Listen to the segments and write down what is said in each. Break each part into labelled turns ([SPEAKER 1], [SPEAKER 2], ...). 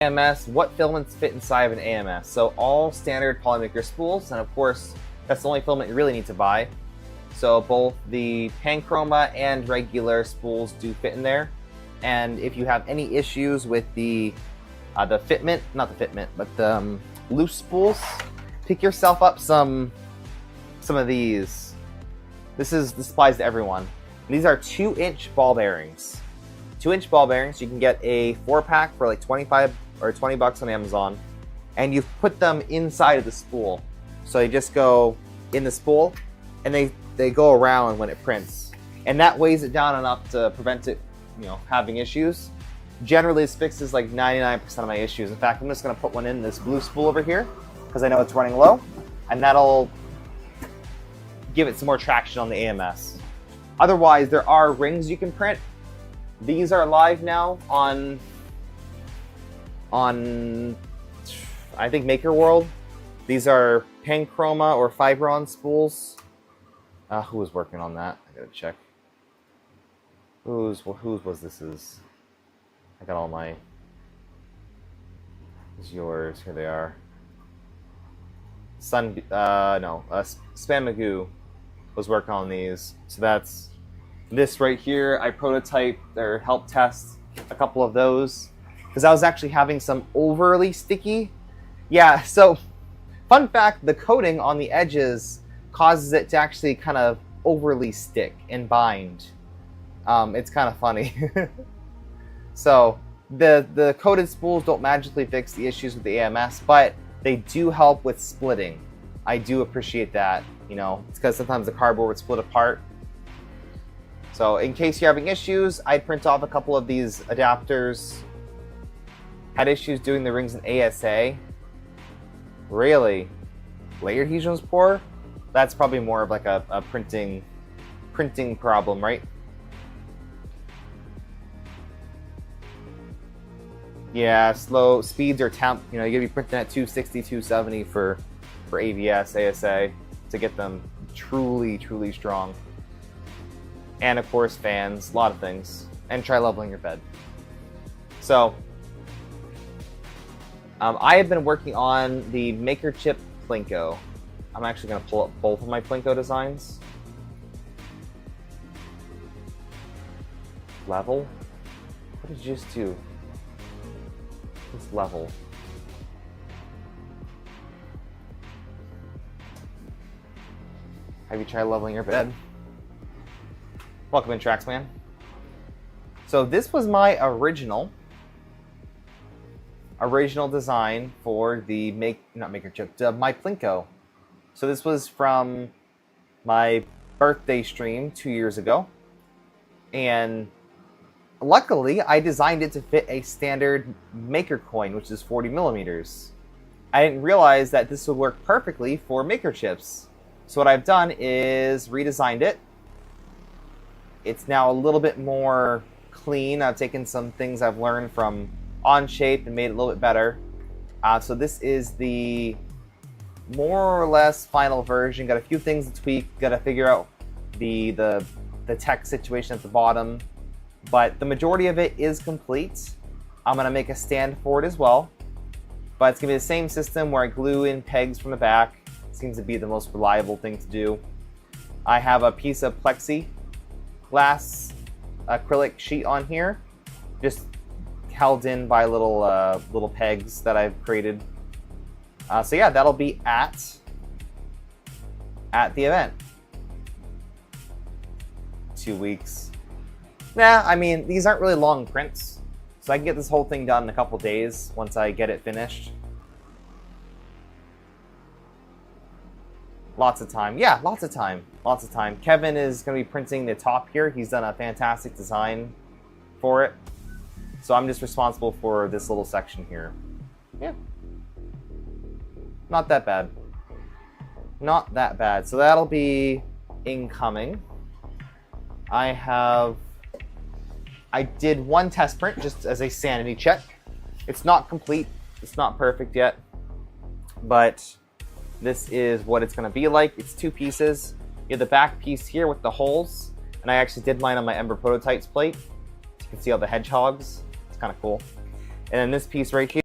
[SPEAKER 1] AMS, what filaments fit inside of an AMS? So all standard polymaker spools, and of course, that's the only filament you really need to buy. So both the panchroma and regular spools do fit in there. And if you have any issues with the fitment, not the fitment, but the loose spools, pick yourself up some of these. This applies to everyone. These are 2-inch ball bearings. 2-inch ball bearings. You can get a 4-pack for like 25 or 20 bucks on Amazon, and you put them inside of the spool. So they just go in the spool, and they go around when it prints, and that weighs it down enough to prevent it, having issues. Generally, this fixes like 99% of my issues. In fact, I'm just going to put one in this blue spool over here because I know it's running low, and that'll give it some more traction on the AMS. Otherwise, there are rings you can print. These are live now on I think Maker World. These are panchroma or Fibron spools. Who was working on that? I gotta check. Whose was this? I got all my. It's yours. Here they are. Spam Magoo was working on these. So that's this right here. I prototyped or helped test a couple of those because I was actually having some overly sticky. Yeah, so fun fact, the coating on the edges causes it to actually kind of overly stick and bind. It's kind of funny. So the coated spools don't magically fix the issues with the AMS, but they do help with splitting. I do appreciate that. It's because sometimes the cardboard would split apart. So in case you're having issues, I'd print off a couple of these adapters. Had issues doing the rings in ASA. Really? Layer adhesion was poor? That's probably more of like a printing problem, right? Yeah, slow speeds are temp. You gotta be printing at 260, 270 for ABS, ASA to get them truly, truly strong. And of course, fans, a lot of things, and try leveling your bed. So, I have been working on the Maker Chip Plinko. I'm actually going to pull up both of my Plinko designs. Level? What did you just do? What's level? Have you tried leveling your bed? Welcome in, Traxman. So this was my original design for the my Plinko. So this was from my birthday stream 2 years ago, and luckily I designed it to fit a standard Maker coin, which is 40 millimeters. I didn't realize that this would work perfectly for Maker chips. So what I've done is redesigned it. It's now a little bit more clean. I've taken some things I've learned from Onshape and made it a little bit better. So this is the more or less final version. Got a few things to tweak. Got to figure out the text situation at the bottom. But the majority of it is complete. I'm going to make a stand for it as well. But it's going to be the same system where I glue in pegs from the back. It seems to be the most reliable thing to do. I have a piece of plexi glass acrylic sheet on here, just held in by little pegs that I've created. So yeah, that'll be at the event. 2 weeks. Nah, I mean, these aren't really long prints, so I can get this whole thing done in a couple days once I get it finished. Lots of time. Yeah, lots of time. Lots of time. Kevin is going to be printing the top here. He's done a fantastic design for it. So I'm just responsible for this little section here. Yeah. Not that bad. Not that bad. So that'll be incoming. I did one test print just as a sanity check. It's not complete. It's not perfect yet. But this is what it's going to be like. It's 2 pieces. You have the back piece here with the holes, and I actually did mine on my Ember Prototypes plate. You can see all the hedgehogs. It's kind of cool. And then this piece right here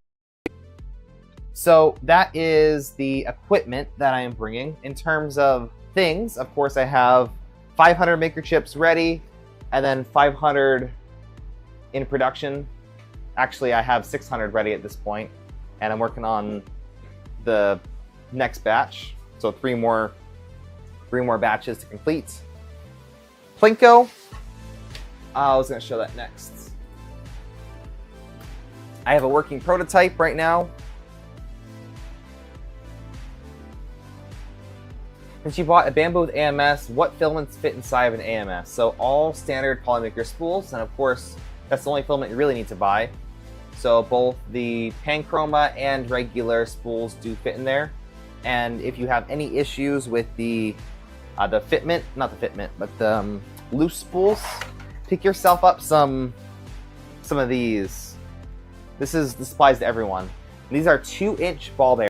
[SPEAKER 1] So that is the equipment that I am bringing. In terms of things, of course, I have 500 maker chips ready, and then 500 in production. Actually, I have 600 ready at this point, and I'm working on the next batch. So three more batches to complete. Plinko. I was going to show that next. I have a working prototype right now. Since you bought a bamboo with AMS, what filaments fit inside of an AMS? So all standard polymaker spools, and of course, that's the only filament you really need to buy. So both the panchroma and regular spools do fit in there. And if you have any issues with the fitment, not the fitment, but the loose spools, pick yourself up some of these. This applies to everyone. These are 2-inch ball bearings.